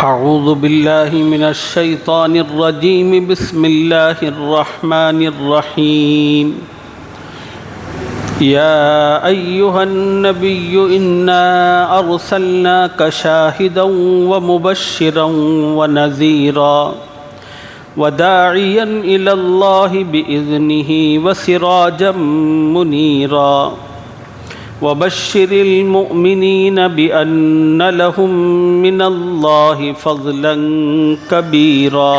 اعوذ باللہ من الشیطان الرجیم بسم اللہ الرحمن الرحیم یا ایہا النبی انا ارسلناک شاہدا ومبشرا ونذیرا وداعیا الی اللہ بإذنہ وسراجا منیرا وبشر المؤمنین بأن لهم من اللہ فضلا کبیرا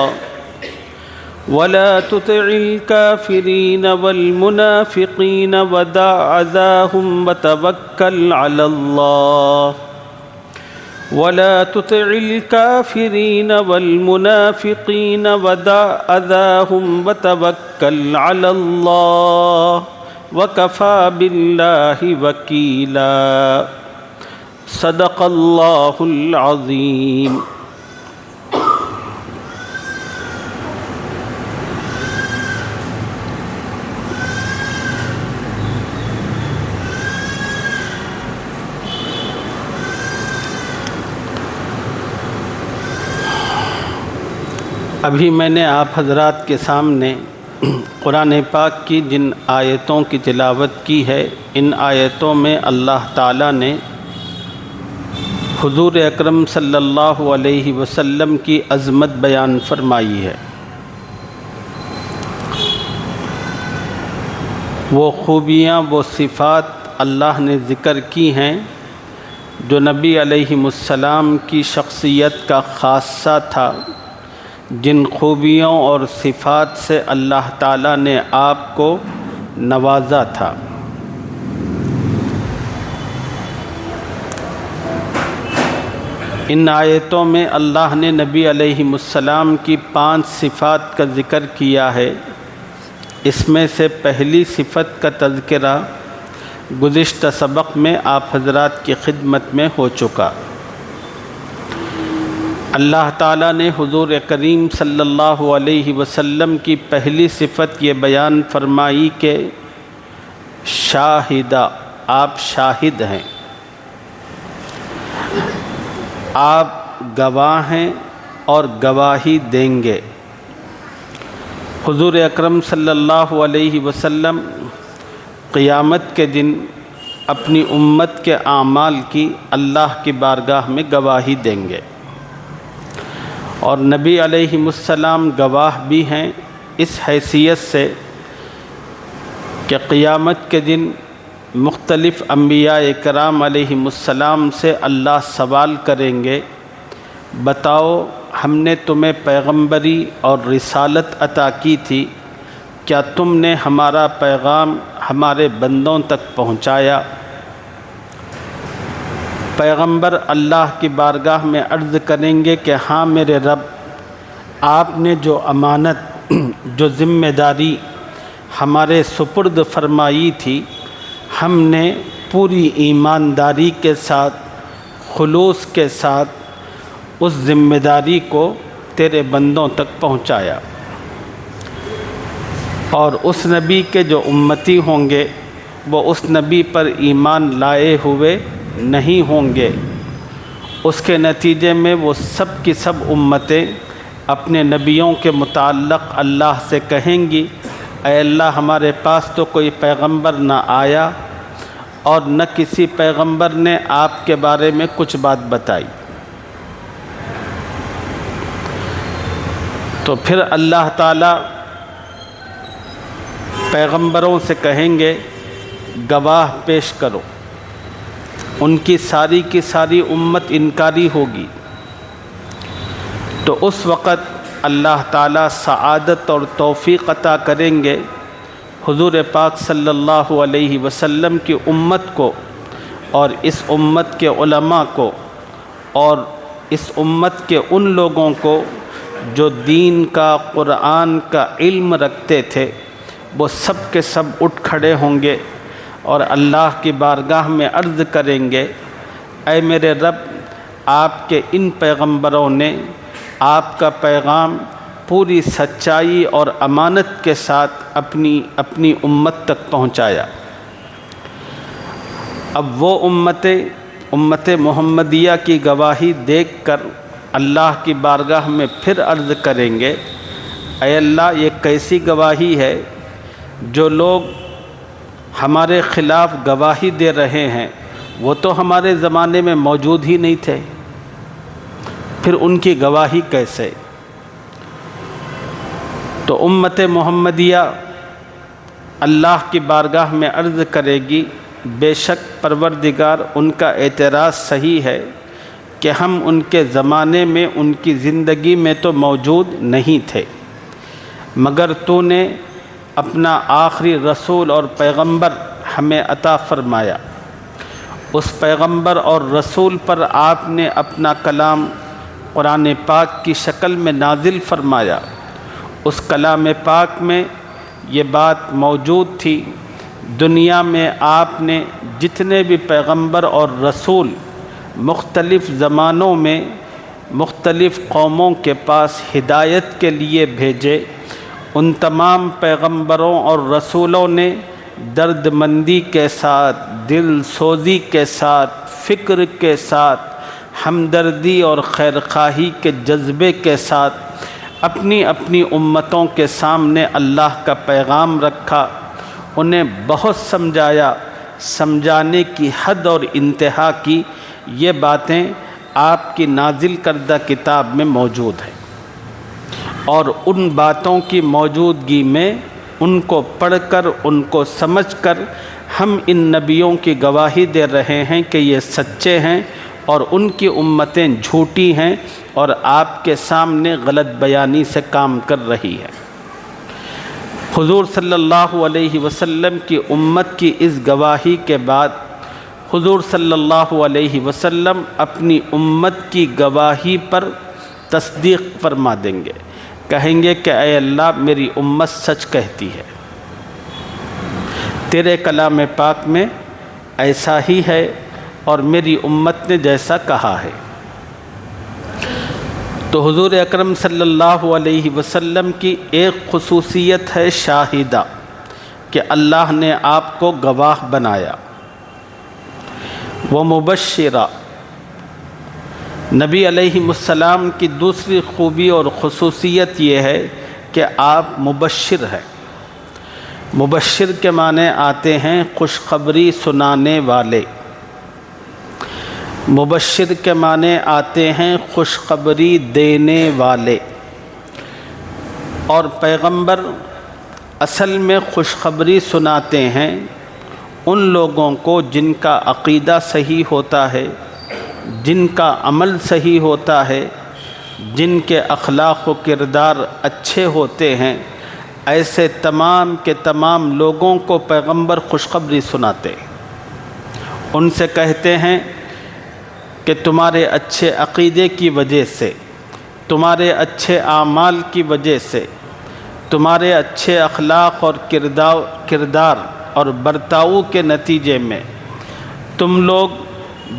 ولا تطع الكافرین والمنافقین ودع اذاهم وتوکل علی اللہ ولا تطع الكافرین والمنافقین ودع اذاهم وتوکل علی اللہ وَكَفَى بِاللَّهِ وَكِيلًا صدق اللہ العظیم۔ ابھی میں نے آپ حضرات کے سامنے قرآن پاک کی جن آیتوں کی تلاوت کی ہے، ان آیتوں میں اللہ تعالیٰ نے حضور اکرم صلی اللہ علیہ وسلم کی عظمت بیان فرمائی ہے، وہ خوبیاں، وہ صفات اللہ نے ذکر کی ہیں جو نبی علیہ السلام کی شخصیت کا خاصہ تھا، جن خوبیوں اور صفات سے اللہ تعالیٰ نے آپ کو نوازا تھا۔ ان آیتوں میں اللہ نے نبی علیہ السلام کی 5 صفات کا ذکر کیا ہے۔ اس میں سے پہلی صفت کا تذکرہ گزشتہ سبق میں آپ حضرات کی خدمت میں ہو چکا۔ اللہ تعالیٰ نے حضور کریم صلی اللہ علیہ وسلم کی پہلی صفت یہ بیان فرمائی کہ شاہدہ، آپ شاہد ہیں، آپ گواہ ہیں اور گواہی دیں گے۔ حضور اکرم صلی اللہ علیہ وسلم قیامت کے دن اپنی امت کے اعمال کی اللہ کی بارگاہ میں گواہی دیں گے، اور نبی علیہ السلام گواہ بھی ہیں اس حیثیت سے کہ قیامت کے دن مختلف انبیاء کرام علیہ السلام سے اللہ سوال کریں گے، بتاؤ ہم نے تمہیں پیغمبری اور رسالت عطا کی تھی، کیا تم نے ہمارا پیغام ہمارے بندوں تک پہنچایا؟ پیغمبر اللہ کی بارگاہ میں عرض کریں گے کہ ہاں میرے رب، آپ نے جو امانت، جو ذمہ داری ہمارے سپرد فرمائی تھی، ہم نے پوری ایمانداری کے ساتھ، خلوص کے ساتھ اس ذمہ داری کو تیرے بندوں تک پہنچایا، اور اس نبی کے جو امتی ہوں گے وہ اس نبی پر ایمان لائے ہوئے نہیں ہوں گے۔ اس کے نتیجے میں وہ سب کی سب امتیں اپنے نبیوں کے متعلق اللہ سے کہیں گی، اے اللہ ہمارے پاس تو کوئی پیغمبر نہ آیا اور نہ کسی پیغمبر نے آپ کے بارے میں کچھ بات بتائی۔ تو پھر اللہ تعالیٰ پیغمبروں سے کہیں گے گواہ پیش کرو، ان کی ساری کی ساری امت انکاری ہوگی، تو اس وقت اللہ تعالیٰ سعادت اور توفیق عطا کریں گے حضور پاک صلی اللہ علیہ وسلم کی امت کو، اور اس امت کے علماء کو، اور اس امت کے ان لوگوں کو جو دین کا، قرآن کا علم رکھتے تھے، وہ سب کے سب اٹھ کھڑے ہوں گے اور اللہ کی بارگاہ میں عرض کریں گے، اے میرے رب، آپ کے ان پیغمبروں نے آپ کا پیغام پوری سچائی اور امانت کے ساتھ اپنی امت تک پہنچایا۔ اب وہ امت محمدیہ کی گواہی دیکھ کر اللہ کی بارگاہ میں پھر عرض کریں گے، اے اللہ یہ کیسی گواہی ہے، جو لوگ ہمارے خلاف گواہی دے رہے ہیں وہ تو ہمارے زمانے میں موجود ہی نہیں تھے، پھر ان کی گواہی کیسے؟ تو امت محمدیہ اللہ کی بارگاہ میں عرض کرے گی، بے شک پروردگار ان کا اعتراض صحیح ہے کہ ہم ان کے زمانے میں ان کی زندگی میں تو موجود نہیں تھے، مگر تو نے اپنا آخری رسول اور پیغمبر ہمیں عطا فرمایا، اس پیغمبر اور رسول پر آپ نے اپنا کلام قرآن پاک کی شکل میں نازل فرمایا، اس کلام پاک میں یہ بات موجود تھی، دنیا میں آپ نے جتنے بھی پیغمبر اور رسول مختلف زمانوں میں مختلف قوموں کے پاس ہدایت کے لیے بھیجے، ان تمام پیغمبروں اور رسولوں نے درد مندی کے ساتھ، دل سوزی کے ساتھ، فکر کے ساتھ، ہمدردی اور خیرخواہی کے جذبے کے ساتھ اپنی اپنی امتوں کے سامنے اللہ کا پیغام رکھا، انہیں بہت سمجھایا، سمجھانے کی حد اور انتہا کی، یہ باتیں آپ کی نازل کردہ کتاب میں موجود ہیں، اور ان باتوں کی موجودگی میں ان کو پڑھ کر، ان کو سمجھ کر ہم ان نبیوں کی گواہی دے رہے ہیں کہ یہ سچے ہیں اور ان کی امتیں جھوٹی ہیں اور آپ کے سامنے غلط بیانی سے کام کر رہی ہے۔ حضور صلی اللہ علیہ وسلم کی امت کی اس گواہی کے بعد حضور صلی اللہ علیہ وسلم اپنی امت کی گواہی پر تصدیق فرما دیں گے، کہیں گے کہ اے اللہ میری امت سچ کہتی ہے، تیرے کلام پاک میں ایسا ہی ہے اور میری امت نے جیسا کہا ہے۔ تو حضور اکرم صلی اللہ علیہ وسلم کی ایک خصوصیت ہے شاہدہ، کہ اللہ نے آپ کو گواہ بنایا، وہ مبشرہ۔ نبی علیہ السلام کی دوسری خوبی اور خصوصیت یہ ہے کہ آپ مبشر ہیں۔ مبشر کے معنی آتے ہیں خوشخبری سنانے والے، مبشر کے معنی آتے ہیں خوشخبری دینے والے، اور پیغمبر اصل میں خوشخبری سناتے ہیں ان لوگوں کو جن کا عقیدہ صحیح ہوتا ہے، جن کا عمل صحیح ہوتا ہے، جن کے اخلاق و کردار اچھے ہوتے ہیں، ایسے تمام کے تمام لوگوں کو پیغمبر خوشخبری سناتے ہیں، ان سے کہتے ہیں کہ تمہارے اچھے عقیدے کی وجہ سے، تمہارے اچھے اعمال کی وجہ سے، تمہارے اچھے اخلاق اور کردار اور برتاؤ کے نتیجے میں تم لوگ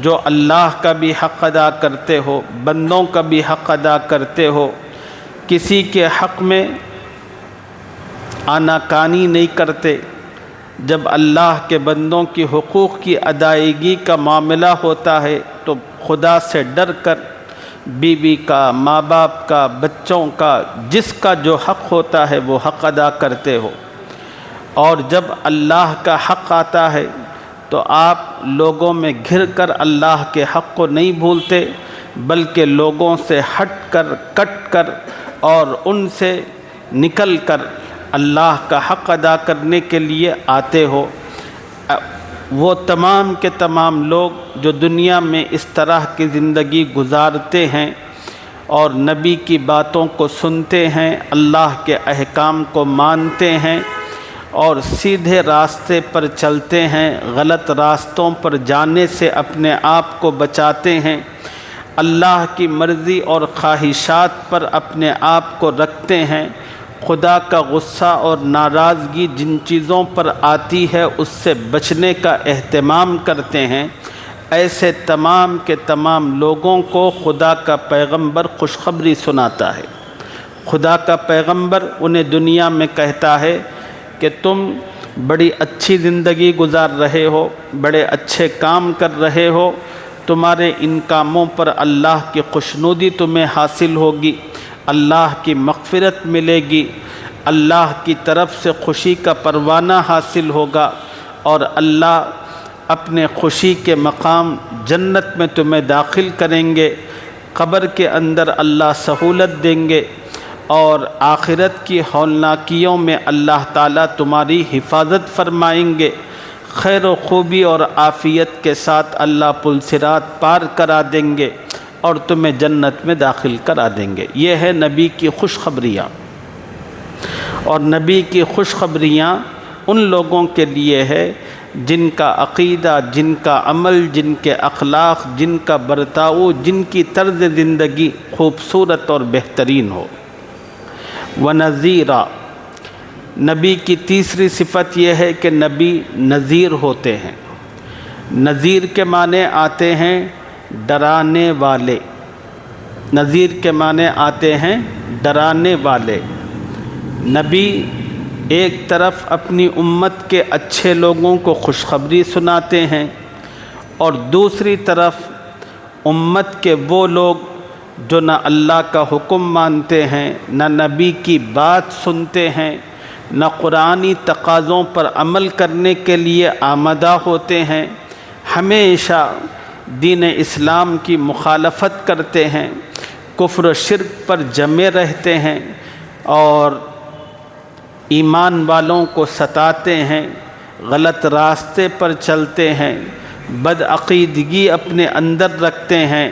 جو اللہ کا بھی حق ادا کرتے ہو، بندوں کا بھی حق ادا کرتے ہو، کسی کے حق میں آناکانی نہیں کرتے، جب اللہ کے بندوں کی حقوق کی ادائیگی کا معاملہ ہوتا ہے تو خدا سے ڈر کر بیوی کا، ماں باپ کا، بچوں کا، جس کا جو حق ہوتا ہے وہ حق ادا کرتے ہو، اور جب اللہ کا حق آتا ہے تو آپ لوگوں میں گھر کر اللہ کے حق کو نہیں بھولتے، بلکہ لوگوں سے ہٹ کر، کٹ کر اور ان سے نکل کر اللہ کا حق ادا کرنے کے لیے آتے ہو۔ وہ تمام کے تمام لوگ جو دنیا میں اس طرح کی زندگی گزارتے ہیں اور نبی کی باتوں کو سنتے ہیں، اللہ کے احکام کو مانتے ہیں اور سیدھے راستے پر چلتے ہیں، غلط راستوں پر جانے سے اپنے آپ کو بچاتے ہیں، اللہ کی مرضی اور خواہشات پر اپنے آپ کو رکھتے ہیں، خدا کا غصہ اور ناراضگی جن چیزوں پر آتی ہے اس سے بچنے کا اہتمام کرتے ہیں، ایسے تمام کے تمام لوگوں کو خدا کا پیغمبر خوشخبری سناتا ہے۔ خدا کا پیغمبر انہیں دنیا میں کہتا ہے کہ تم بڑی اچھی زندگی گزار رہے ہو، بڑے اچھے کام کر رہے ہو، تمہارے ان کاموں پر اللہ کی خوشنودی تمہیں حاصل ہوگی، اللہ کی مغفرت ملے گی، اللہ کی طرف سے خوشی کا پروانہ حاصل ہوگا، اور اللہ اپنے خوشی کے مقام جنت میں تمہیں داخل کریں گے۔ قبر کے اندر اللہ سہولت دیں گے، اور آخرت کی ہولناکیوں میں اللہ تعالیٰ تمہاری حفاظت فرمائیں گے۔ خیر و خوبی اور عافیت کے ساتھ اللہ پل صراط پار کرا دیں گے اور تمہیں جنت میں داخل کرا دیں گے۔ یہ ہے نبی کی خوشخبریاں، اور نبی کی خوشخبریاں ان لوگوں کے لیے ہے جن کا عقیدہ، جن کا عمل، جن کے اخلاق، جن کا برتاؤ، جن کی طرز زندگی خوبصورت اور بہترین ہو۔ وَنَذِيرًا، نبی کی تیسری صفت یہ ہے کہ نبی نذیر ہوتے ہیں۔ نذیر کے معنی آتے ہیں ڈرانے والے، نذیر کے معنی آتے ہیں ڈرانے والے۔ نبی ایک طرف اپنی امت کے اچھے لوگوں کو خوشخبری سناتے ہیں، اور دوسری طرف امت کے وہ لوگ جو نہ اللہ کا حکم مانتے ہیں، نہ نبی کی بات سنتے ہیں، نہ قرآنی تقاضوں پر عمل کرنے کے لیے آمادہ ہوتے ہیں، ہمیشہ دین اسلام کی مخالفت کرتے ہیں، کفر و شرک پر جمے رہتے ہیں، اور ایمان والوں کو ستاتے ہیں، غلط راستے پر چلتے ہیں، بدعقیدگی اپنے اندر رکھتے ہیں،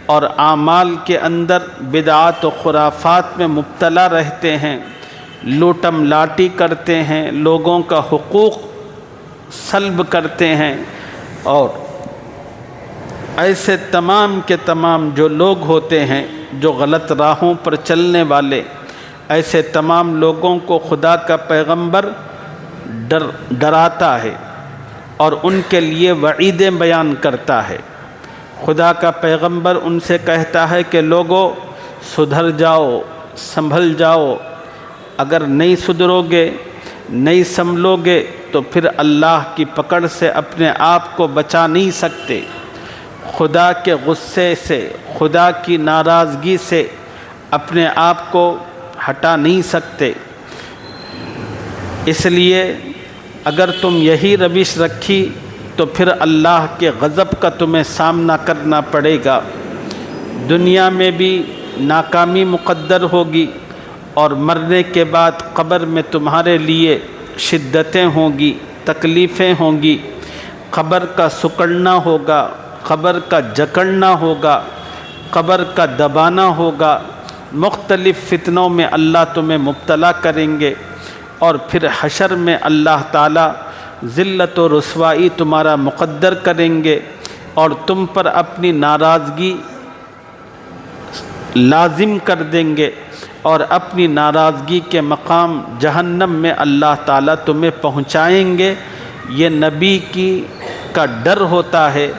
اور اعمال کے اندر بدعات و خرافات میں مبتلا رہتے ہیں، لوٹم لاٹی کرتے ہیں، لوگوں کا حقوق سلب کرتے ہیں، اور ایسے تمام کے تمام جو لوگ ہوتے ہیں جو غلط راہوں پر چلنے والے، ایسے تمام لوگوں کو خدا کا پیغمبر ڈراتا ہے اور ان کے لیے وعیدیں بیان کرتا ہے۔ خدا کا پیغمبر ان سے کہتا ہے کہ لوگو سدھر جاؤ، سنبھل جاؤ، اگر نہیں سدھرو گے، نہیں سنبھلو گے تو پھر اللہ کی پکڑ سے اپنے آپ کو بچا نہیں سکتے، خدا کے غصے سے، خدا کی ناراضگی سے اپنے آپ کو ہٹا نہیں سکتے۔ اس لیے اگر تم یہی روش رکھی تو پھر اللہ کے غضب کا تمہیں سامنا کرنا پڑے گا، دنیا میں بھی ناکامی مقدر ہوگی، اور مرنے کے بعد قبر میں تمہارے لیے شدتیں ہوں گی، تکلیفیں ہوں گی، قبر کا سکڑنا ہوگا، قبر کا جکڑنا ہوگا، قبر کا دبانا ہوگا، مختلف فتنوں میں اللہ تمہیں مبتلا کریں گے، اور پھر حشر میں اللہ تعالیٰ ذلت و رسوائی تمہارا مقدر کریں گے، اور تم پر اپنی ناراضگی لازم کر دیں گے، اور اپنی ناراضگی کے مقام جہنم میں اللہ تعالیٰ تمہیں پہنچائیں گے۔ یہ نبی کا ڈر ہوتا ہے،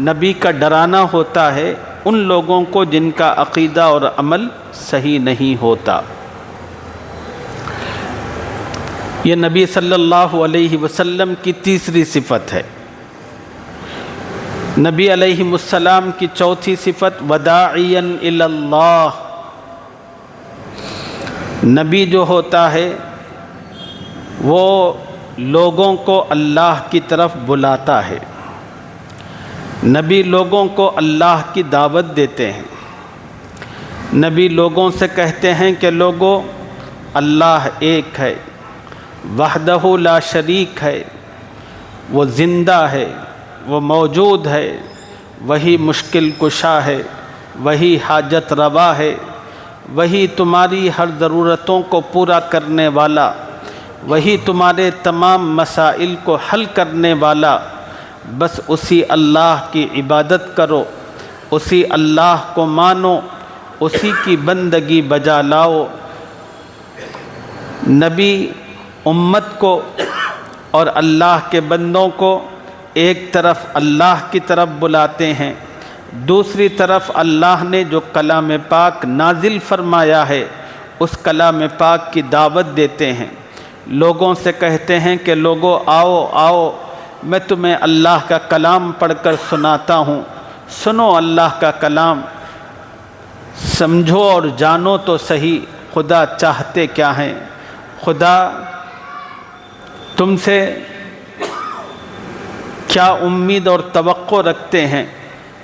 نبی کا ڈرانا ہوتا ہے ان لوگوں کو جن کا عقیدہ اور عمل صحیح نہیں ہوتا۔ یہ نبی صلی اللہ علیہ وسلم کی تیسری صفت ہے۔ نبی علیہ السلام کی چوتھی صفت وداعیا الی اللہ، نبی جو ہوتا ہے وہ لوگوں کو اللہ کی طرف بلاتا ہے، نبی لوگوں کو اللہ کی دعوت دیتے ہیں، نبی لوگوں سے کہتے ہیں کہ لوگوں اللہ ایک ہے، وحدہ لا شریک ہے، وہ زندہ ہے، وہ موجود ہے، وہی مشکل کشا ہے، وہی حاجت روا ہے، وہی تمہاری ہر ضرورتوں کو پورا کرنے والا، وہی تمہارے تمام مسائل کو حل کرنے والا، بس اسی اللہ کی عبادت کرو، اسی اللہ کو مانو، اسی کی بندگی بجا لاؤ۔ نبی امت کو اور اللہ کے بندوں کو ایک طرف اللہ کی طرف بلاتے ہیں، دوسری طرف اللہ نے جو کلام پاک نازل فرمایا ہے اس کلام پاک کی دعوت دیتے ہیں، لوگوں سے کہتے ہیں کہ لوگوں آؤ آؤ، میں تمہیں اللہ کا کلام پڑھ کر سناتا ہوں، سنو اللہ کا کلام، سمجھو اور جانو تو صحیح خدا چاہتے کیا ہیں۔ خدا تم سے کیا امید اور توقع رکھتے ہیں،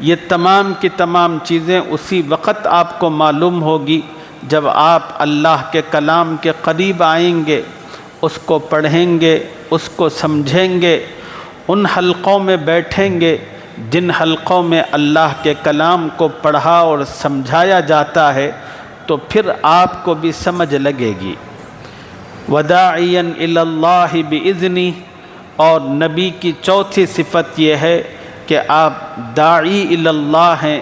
یہ تمام کی تمام چیزیں اسی وقت آپ کو معلوم ہوگی جب آپ اللہ کے کلام کے قریب آئیں گے، اس کو پڑھیں گے، اس کو سمجھیں گے، ان حلقوں میں بیٹھیں گے جن حلقوں میں اللہ کے کلام کو پڑھا اور سمجھایا جاتا ہے، تو پھر آپ کو بھی سمجھ لگے گی۔ وَدَاعِيًا إِلَى اللَّهِ بِإِذْنِهِ، اور نبی کی چوتھی صفت یہ ہے کہ آپ داعی الی اللہ ہیں،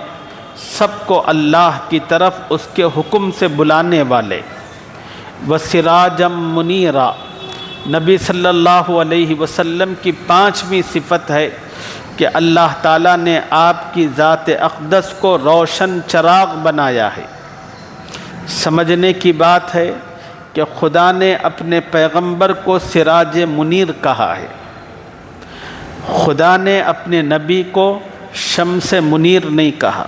سب کو اللہ کی طرف اس کے حکم سے بلانے والے۔ وَسِرَاجًا مُنِيرًا، نبی صلی اللہ علیہ وسلم کی پانچویں صفت ہے کہ اللہ تعالیٰ نے آپ کی ذات اقدس کو روشن چراغ بنایا ہے۔ سمجھنے کی بات ہے کہ خدا نے اپنے پیغمبر کو سراج منیر کہا ہے، خدا نے اپنے نبی کو شمس منیر نہیں کہا۔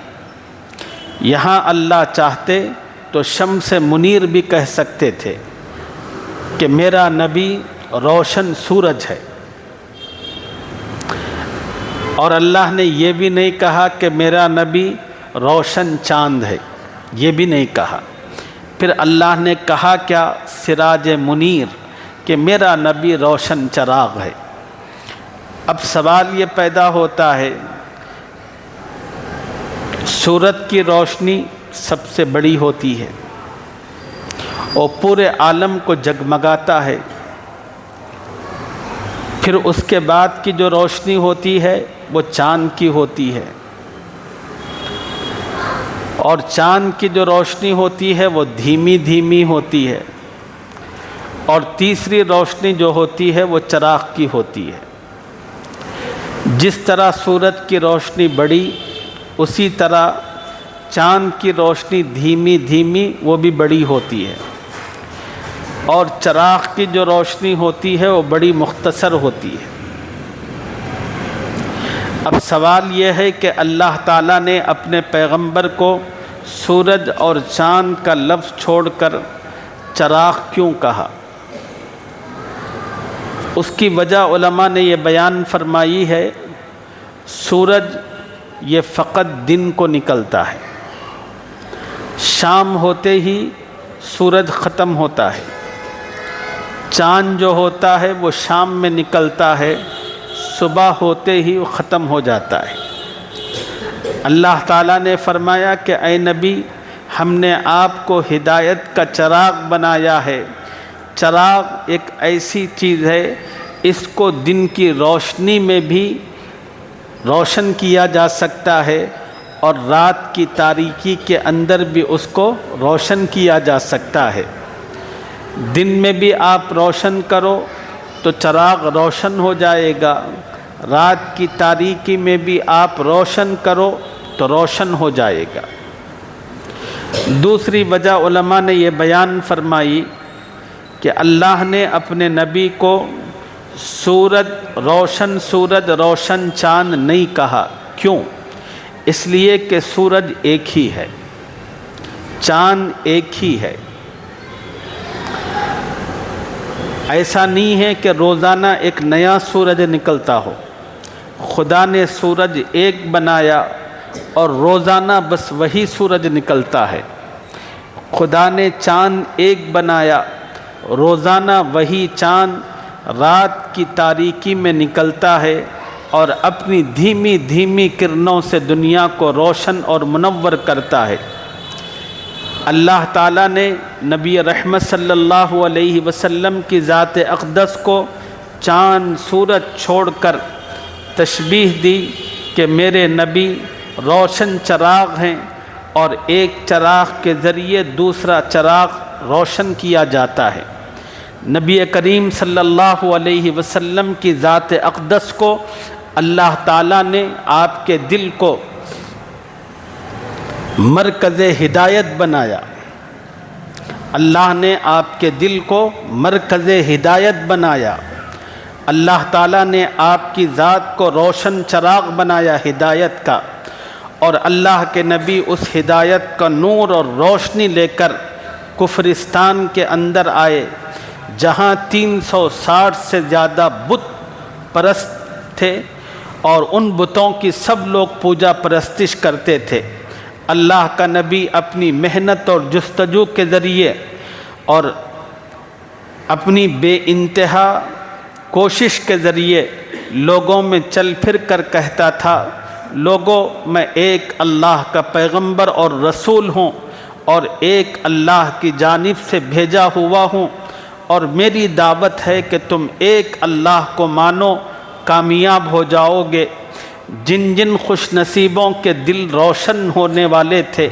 یہاں اللہ چاہتے تو شمس منیر بھی کہہ سکتے تھے کہ میرا نبی روشن سورج ہے، اور اللہ نے یہ بھی نہیں کہا کہ میرا نبی روشن چاند ہے، یہ بھی نہیں کہا۔ پھر اللہ نے کہا کیا؟ سراج منیر، کہ میرا نبی روشن چراغ ہے۔ اب سوال یہ پیدا ہوتا ہے، سورج کی روشنی سب سے بڑی ہوتی ہے اور پورے عالم کو جگمگاتا ہے، پھر اس کے بعد کی جو روشنی ہوتی ہے وہ چاند کی ہوتی ہے، اور چاند کی جو روشنی ہوتی ہے وہ دھیمی دھیمی ہوتی ہے، اور تیسری روشنی جو ہوتی ہے وہ چراغ کی ہوتی ہے۔ جس طرح سورج کی روشنی بڑی، اسی طرح چاند کی روشنی دھیمی دھیمی وہ بھی بڑی ہوتی ہے، اور چراغ کی جو روشنی ہوتی ہے وہ بڑی مختصر ہوتی ہے۔ اب سوال یہ ہے کہ اللہ تعالیٰ نے اپنے پیغمبر کو سورج اور چاند کا لفظ چھوڑ کر چراغ کیوں کہا؟ اس کی وجہ علماء نے یہ بیان فرمائی ہے، سورج یہ فقط دن کو نکلتا ہے، شام ہوتے ہی سورج ختم ہوتا ہے، چاند جو ہوتا ہے وہ شام میں نکلتا ہے، صبح ہوتے ہی وہ ختم ہو جاتا ہے۔ اللہ تعالیٰ نے فرمایا کہ اے نبی، ہم نے آپ کو ہدایت کا چراغ بنایا ہے۔ چراغ ایک ایسی چیز ہے، اس کو دن کی روشنی میں بھی روشن کیا جا سکتا ہے، اور رات کی تاریکی کے اندر بھی اس کو روشن کیا جا سکتا ہے۔ دن میں بھی آپ روشن کرو تو چراغ روشن ہو جائے گا، رات کی تاریکی میں بھی آپ روشن کرو تو روشن ہو جائے گا۔ دوسری وجہ علماء نے یہ بیان فرمائی کہ اللہ نے اپنے نبی کو سورج روشن چاند نہیں کہا۔ کیوں؟ اس لیے کہ سورج ایک ہی ہے، چاند ایک ہی ہے۔ ایسا نہیں ہے کہ روزانہ ایک نیا سورج نکلتا ہو، خدا نے سورج ایک بنایا اور روزانہ بس وہی سورج نکلتا ہے۔ خدا نے چاند ایک بنایا، روزانہ وہی چاند رات کی تاریکی میں نکلتا ہے اور اپنی دھیمی دھیمی کرنوں سے دنیا کو روشن اور منور کرتا ہے۔ اللہ تعالیٰ نے نبی رحمت صلی اللہ علیہ وسلم کی ذات اقدس کو چاند سورج چھوڑ کر تشبیہ دی کہ میرے نبی روشن چراغ ہیں، اور ایک چراغ کے ذریعے دوسرا چراغ روشن کیا جاتا ہے۔ نبی کریم صلی اللہ علیہ وسلم کی ذات اقدس کو اللہ تعالیٰ نے آپ کے دل کو مرکز ہدایت بنایا۔ اللہ نے آپ کے دل کو مرکز ہدایت بنایا۔ اللہ تعالیٰ نے آپ کی ذات کو روشن چراغ بنایا ہدایت کا، اور اللہ کے نبی اس ہدایت کا نور اور روشنی لے کر کفرستان کے اندر آئے، جہاں 360 سے زیادہ بت پرست تھے اور ان بتوں کی سب لوگ پوجا پرستش کرتے تھے۔ اللہ کا نبی اپنی محنت اور جستجو کے ذریعے اور اپنی بے انتہا کوشش کے ذریعے لوگوں میں چل پھر کر کہتا تھا، لوگوں میں ایک اللہ کا پیغمبر اور رسول ہوں اور ایک اللہ کی جانب سے بھیجا ہوا ہوں، اور میری دعوت ہے کہ تم ایک اللہ کو مانو، کامیاب ہو جاؤ گے۔ جن جن خوش نصیبوں کے دل روشن ہونے والے تھے،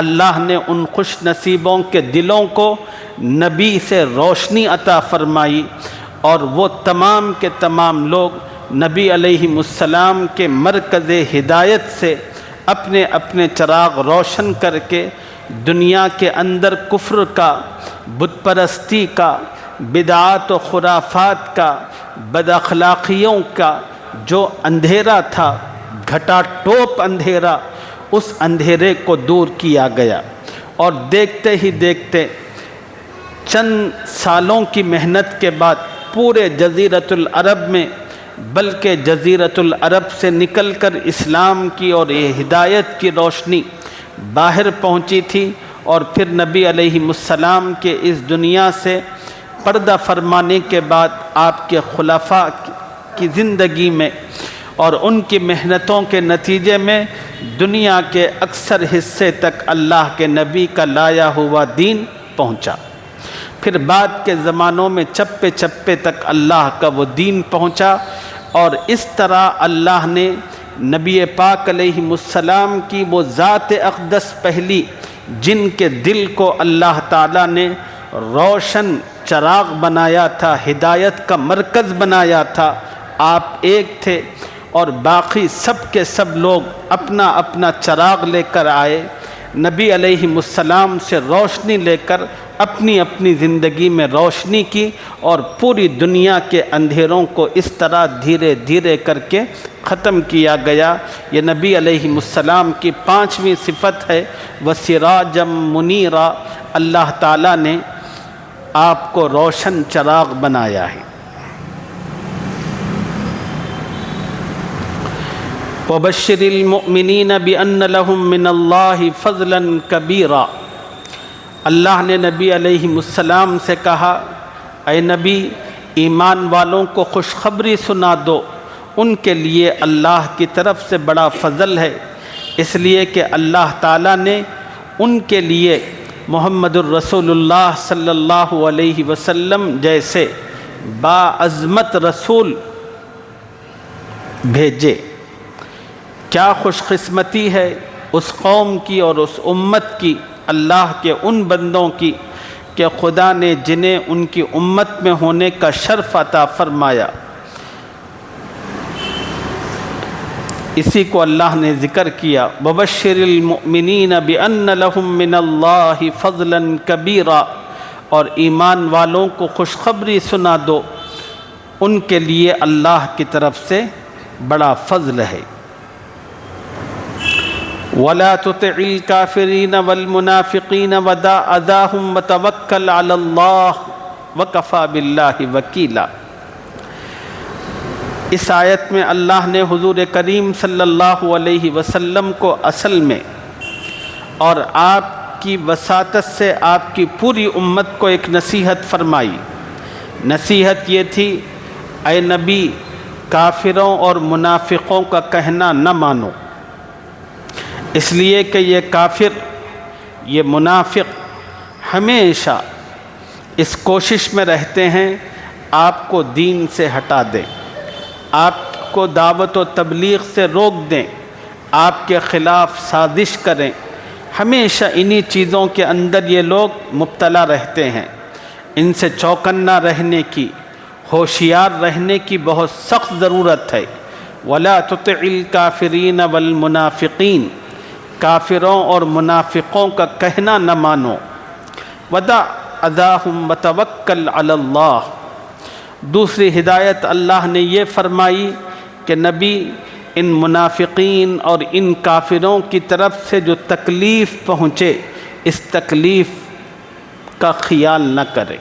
اللہ نے ان خوش نصیبوں کے دلوں کو نبی سے روشنی عطا فرمائی، اور وہ تمام کے تمام لوگ نبی علیہ السلام کے مرکز ہدایت سے اپنے اپنے چراغ روشن کر کے دنیا کے اندر کفر کا، بت پرستی کا، بدعات و خرافات کا، بد اخلاقیوں کا جو اندھیرا تھا، گھٹا ٹوپ اندھیرا، اس اندھیرے کو دور کیا گیا۔ اور دیکھتے ہی دیکھتے چند سالوں کی محنت کے بعد پورے جزیرۃ العرب میں، بلکہ جزیرۃ العرب سے نکل کر اسلام کی اور یہ ہدایت کی روشنی باہر پہنچی تھی، اور پھر نبی علیہ السلام کے اس دنیا سے پردہ فرمانے کے بعد آپ کے خلفاء کی زندگی میں اور ان کی محنتوں کے نتیجے میں دنیا کے اکثر حصے تک اللہ کے نبی کا لایا ہوا دین پہنچا۔ پھر بعد کے زمانوں میں چپے چپے تک اللہ کا وہ دین پہنچا، اور اس طرح اللہ نے نبی پاک علیہ السلام کی وہ ذات اقدس پہلی، جن کے دل کو اللہ تعالیٰ نے روشن چراغ بنایا تھا، ہدایت کا مرکز بنایا تھا، آپ ایک تھے اور باقی سب کے سب لوگ اپنا اپنا چراغ لے کر آئے، نبی علیہ السلام سے روشنی لے کر اپنی اپنی زندگی میں روشنی کی، اور پوری دنیا کے اندھیروں کو اس طرح دھیرے دھیرے کر کے ختم کیا گیا۔ یہ نبی علیہ السلام کی 5ویں صفت ہے، وَسِرَاجًا مُنِيرًا، اللہ تعالیٰ نے آپ کو روشن چراغ بنایا ہے۔ وَبَشِّرِ الْمُؤْمِنِينَ بِأَنَّ لَهُم مِّنَ اللَّهِ فَضْلًا كَبِيرًا، اللہ نے نبی علیہ السلام سے کہا، اے نبی، ایمان والوں کو خوشخبری سنا دو، ان کے لیے اللہ کی طرف سے بڑا فضل ہے، اس لیے کہ اللہ تعالیٰ نے ان کے لیے محمد الرسول اللہ صلی اللہ علیہ وسلم جیسے باعظمت رسول بھیجے۔ کیا خوش قسمتی ہے اس قوم کی اور اس امت کی، اللہ کے ان بندوں کی کہ خدا نے جنہیں ان کی امت میں ہونے کا شرف عطا فرمایا۔ اسی کو اللہ نے ذکر کیا، وَبَشِّرِ الْمُؤْمِنِينَ بِأَنَّ لَهُم مِّنَ اللَّهِ فَضْلًا كَبِيرًا، اور ایمان والوں کو خوشخبری سنا دو، ان کے لیے اللہ کی طرف سے بڑا فضل ہے۔ وَلَا تُطِعِ الْكَافِرِينَ وَالْمُنَافِقِينَ وَدَعْ أَذَاهُمْ وَتَوَكَّلْ عَلَى اللَّهِ وَكَفَى بِاللَّهِ وَكِيلًا۔ اس آیت میں اللہ نے حضور کریم صلی اللہ علیہ وسلم کو اصل میں اور آپ کی وساطت سے آپ کی پوری امت کو ایک نصیحت فرمائی۔ نصیحت یہ تھی، اے نبی، کافروں اور منافقوں کا کہنا نہ مانو، اس لیے کہ یہ کافر، یہ منافق ہمیشہ اس کوشش میں رہتے ہیں آپ کو دین سے ہٹا دیں، آپ کو دعوت و تبلیغ سے روک دیں، آپ کے خلاف سازش کریں۔ ہمیشہ انہی چیزوں کے اندر یہ لوگ مبتلا رہتے ہیں۔ ان سے چوکنا رہنے کی، ہوشیار رہنے کی بہت سخت ضرورت ہے۔ وَلَا تُطِعِ الْكَافِرِينَ وَالْمُنَافِقِينَ، کافروں اور منافقوں کا کہنا نہ مانو۔ وَدَعْ أَذَاهُمْ وَتَوَكَّلْ عَلَى اللَّهِ، دوسری ہدایت اللہ نے یہ فرمائی کہ نبی، ان منافقین اور ان کافروں کی طرف سے جو تکلیف پہنچے اس تکلیف کا خیال نہ کرے۔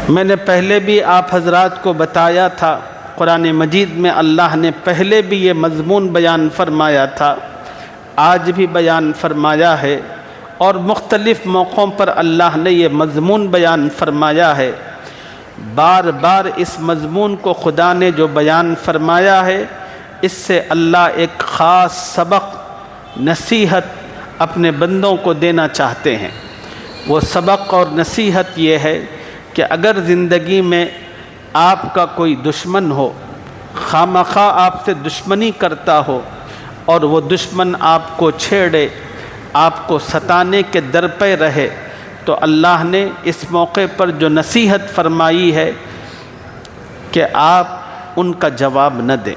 میں نے پہلے بھی آپ حضرات کو بتایا تھا، قرآن مجید میں اللہ نے پہلے بھی یہ مضمون بیان فرمایا تھا، آج بھی بیان فرمایا ہے، اور مختلف موقعوں پر اللہ نے یہ مضمون بیان فرمایا ہے۔ بار بار اس مضمون کو خدا نے جو بیان فرمایا ہے، اس سے اللہ ایک خاص سبق، نصیحت اپنے بندوں کو دینا چاہتے ہیں۔ وہ سبق اور نصیحت یہ ہے کہ اگر زندگی میں آپ کا کوئی دشمن ہو، خواہ آپ سے دشمنی کرتا ہو، اور وہ دشمن آپ کو چھیڑے، آپ کو ستانے کے در پہ رہے، تو اللہ نے اس موقع پر جو نصیحت فرمائی ہے کہ آپ ان کا جواب نہ دیں۔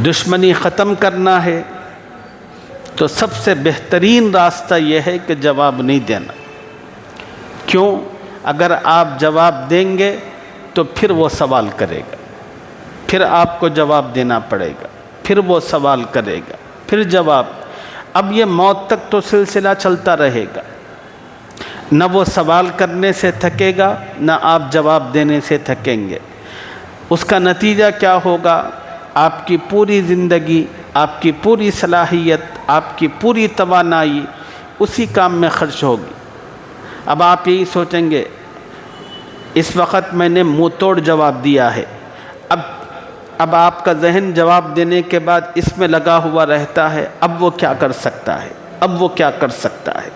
دشمنی ختم کرنا ہے تو سب سے بہترین راستہ یہ ہے کہ جواب نہیں دینا۔ کیوں؟ اگر آپ جواب دیں گے تو پھر وہ سوال کرے گا، پھر آپ کو جواب دینا پڑے گا، پھر وہ سوال کرے گا، پھر جواب۔ اب یہ موت تک تو سلسلہ چلتا رہے گا، نہ وہ سوال کرنے سے تھکے گا، نہ آپ جواب دینے سے تھکیں گے۔ اس کا نتیجہ کیا ہوگا؟ آپ کی پوری زندگی، آپ کی پوری صلاحیت، آپ کی پوری توانائی اسی کام میں خرچ ہوگی۔ اب آپ یہی سوچیں گے اس وقت میں نے منہ توڑ جواب دیا ہے، اب آپ کا ذہن جواب دینے کے بعد اس میں لگا ہوا رہتا ہے، اب وہ کیا کر سکتا ہے، اب وہ کیا کر سکتا ہے،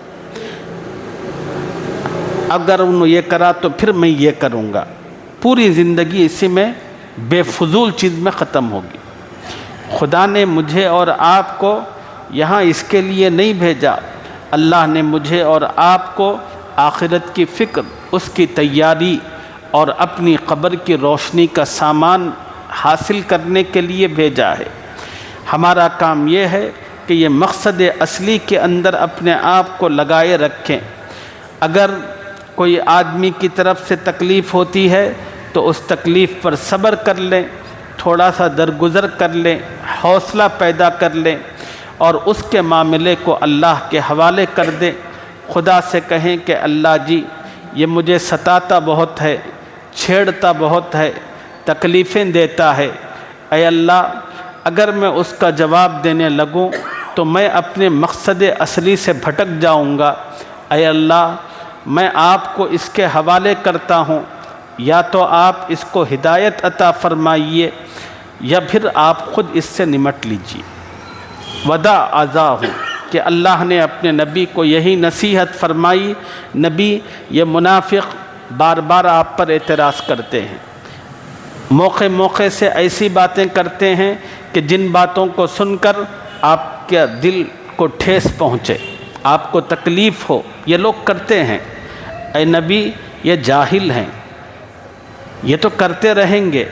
اگر انہوں یہ کرا تو پھر میں یہ کروں گا۔ پوری زندگی اسی میں بے فضول چیز میں ختم ہوگی۔ خدا نے مجھے اور آپ کو یہاں اس کے لیے نہیں بھیجا، اللہ نے مجھے اور آپ کو آخرت کی فکر، اس کی تیاری اور اپنی قبر کی روشنی کا سامان حاصل کرنے کے لیے بھیجا ہے۔ ہمارا کام یہ ہے کہ یہ مقصد اصلی کے اندر اپنے آپ کو لگائے رکھیں۔ اگر کوئی آدمی کی طرف سے تکلیف ہوتی ہے تو اس تکلیف پر صبر کر لیں، تھوڑا سا درگزر کر لیں، حوصلہ پیدا کر لیں، اور اس کے معاملے کو اللہ کے حوالے کر دیں۔ خدا سے کہیں کہ اللہ جی، یہ مجھے ستاتا بہت ہے، چھیڑتا بہت ہے، تکلیفیں دیتا ہے، اے اللہ اگر میں اس کا جواب دینے لگوں تو میں اپنے مقصد اصلی سے بھٹک جاؤں گا۔ اے اللہ میں آپ کو اس کے حوالے کرتا ہوں، یا تو آپ اس کو ہدایت عطا فرمائیے یا پھر آپ خود اس سے نمٹ لیجیے۔ ودا ازاہ، کہ اللہ نے اپنے نبی کو یہی نصیحت فرمائی۔ نبی، یہ منافق بار بار آپ پر اعتراض کرتے ہیں، موقع موقع سے ایسی باتیں کرتے ہیں کہ جن باتوں کو سن کر آپ کے دل کو ٹھیس پہنچے، آپ کو تکلیف ہو، یہ لوگ کرتے ہیں۔ اے نبی، یہ جاہل ہیں، یہ تو کرتے رہیں گے،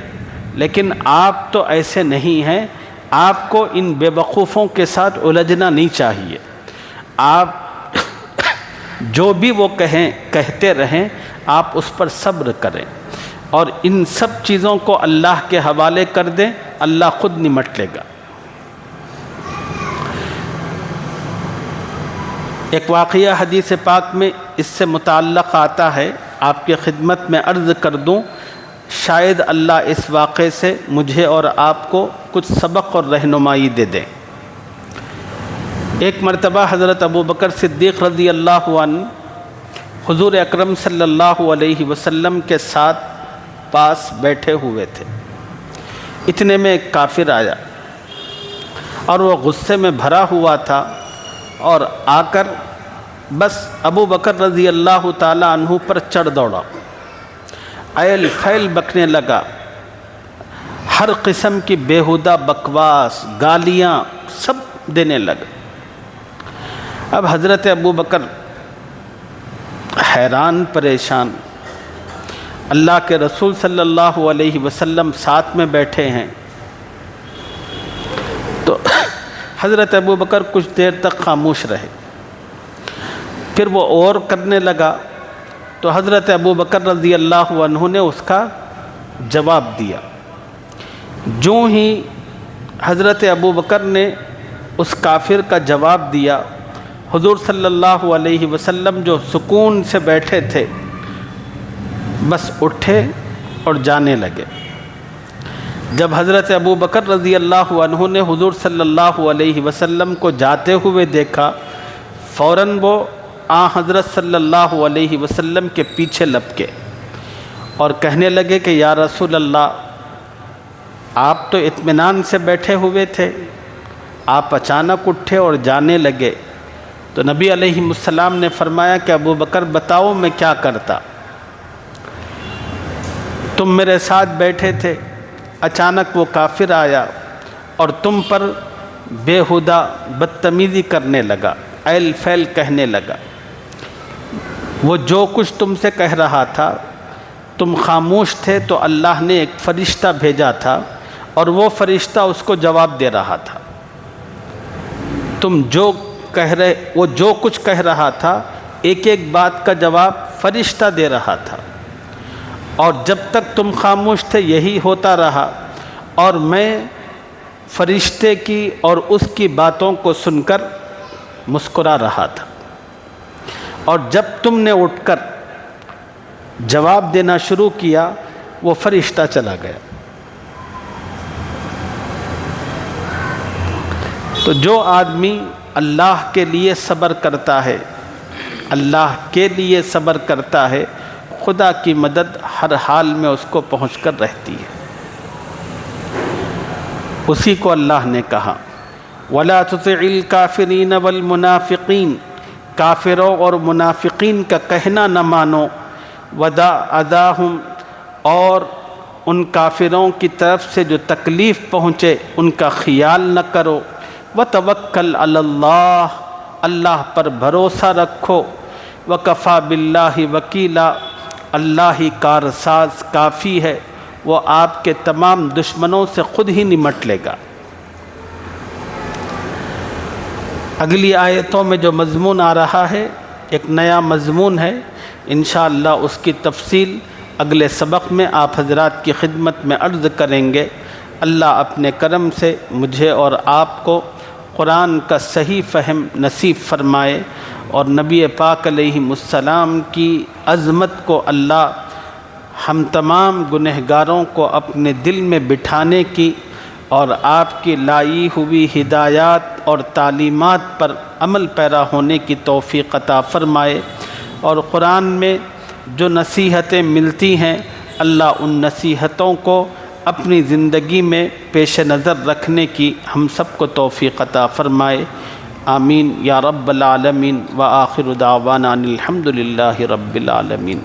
لیکن آپ تو ایسے نہیں ہیں، آپ کو ان بے وقوفوں کے ساتھ الجھنا نہیں چاہیے۔ آپ جو بھی وہ کہتے رہیں، آپ اس پر صبر کریں، اور ان سب چیزوں کو اللہ کے حوالے کر دیں، اللہ خود نمٹ لے گا۔ ایک واقعہ حدیث پاک میں اس سے متعلق آتا ہے، آپ کی خدمت میں عرض کر دوں، شاید اللہ اس واقعے سے مجھے اور آپ کو کچھ سبق اور رہنمائی دے دیں۔ ایک مرتبہ حضرت ابو بکر صدیق رضی اللہ عنہ حضور اکرم صلی اللہ علیہ وسلم کے ساتھ پاس بیٹھے ہوئے تھے۔ اتنے میں ایک کافر آیا اور وہ غصے میں بھرا ہوا تھا، اور آ کر بس ابو بکر رضی اللہ تعالی عنہ پر چڑھ دوڑا، ایل فیل بکنے لگا، ہر قسم کی بیہودہ بکواس، گالیاں سب دینے لگا۔ اب حضرت ابو بکر حیران پریشان، اللہ کے رسول صلی اللہ علیہ وسلم ساتھ میں بیٹھے ہیں، تو حضرت ابو بکر کچھ دیر تک خاموش رہے، پھر وہ اور کرنے لگا، تو حضرت ابو بکر رضی اللہ عنہ نے اس کا جواب دیا۔ جو ہی حضرت ابو بکر نے اس کافر کا جواب دیا، حضور صلی اللہ علیہ وسلم جو سکون سے بیٹھے تھے بس اٹھے اور جانے لگے۔ جب حضرت ابو بکر رضی اللہ عنہ نے حضور صلی اللہ علیہ وسلم کو جاتے ہوئے دیکھا، فوراً وہ حضرت صلی اللہ علیہ وسلم کے پیچھے لپکے اور کہنے لگے کہ یا رسول اللہ، آپ تو اطمینان سے بیٹھے ہوئے تھے، آپ اچانک اٹھے اور جانے لگے۔ تو نبی علیہ السلام نے فرمایا کہ ابو بکر بتاؤ میں کیا کرتا؟ تم میرے ساتھ بیٹھے تھے، اچانک وہ کافر آیا اور تم پر بےہودہ بدتمیزی کرنے لگا، ایل فیل کہنے لگا۔ وہ جو کچھ تم سے کہہ رہا تھا تم خاموش تھے، تو اللہ نے ایک فرشتہ بھیجا تھا اور وہ فرشتہ اس کو جواب دے رہا تھا۔ وہ جو کچھ کہہ رہا تھا ایک ایک بات کا جواب فرشتہ دے رہا تھا، اور جب تک تم خاموش تھے یہی ہوتا رہا، اور میں فرشتے کی اور اس کی باتوں کو سن کر مسکرا رہا تھا، اور جب تم نے اٹھ کر جواب دینا شروع کیا وہ فرشتہ چلا گیا۔ تو جو آدمی اللہ کے لیے صبر کرتا ہے، اللہ کے لیے صبر کرتا ہے، خدا کی مدد ہر حال میں اس کو پہنچ کر رہتی ہے۔ اسی کو اللہ نے کہا وَلَا تُطِعِ الْكَافِرِينَ وَالْمُنَافِقِينَ، کافروں اور منافقین کا کہنا نہ مانو، وَدَعْ أَذَاهُمْ، اور ان کافروں کی طرف سے جو تکلیف پہنچے ان کا خیال نہ کرو، وَتَوَكَّلْ عَلَى اللَّهِ، اللہ پر بھروسہ رکھو، وَكَفَى بِاللَّهِ وَكِيلًا، اللہ ہی کارساز کافی ہے، وہ آپ کے تمام دشمنوں سے خود ہی نمٹ لے گا۔ اگلی آیتوں میں جو مضمون آ رہا ہے ایک نیا مضمون ہے، انشاءاللہ اس کی تفصیل اگلے سبق میں آپ حضرات کی خدمت میں عرض کریں گے۔ اللہ اپنے کرم سے مجھے اور آپ کو قرآن کا صحیح فہم نصیب فرمائے، اور نبی پاک علیہ السلام کی عظمت کو اللہ ہم تمام گنہگاروں کو اپنے دل میں بٹھانے کی اور آپ کی لائی ہوئی ہدایات اور تعلیمات پر عمل پیرا ہونے کی توفیق عطا فرمائے، اور قرآن میں جو نصیحتیں ملتی ہیں اللہ ان نصیحتوں کو اپنی زندگی میں پیش نظر رکھنے کی ہم سب کو توفیق عطا فرمائے۔ آمین یا رب العالمین، وآخر دعوانا الحمد للہ رب العالمین۔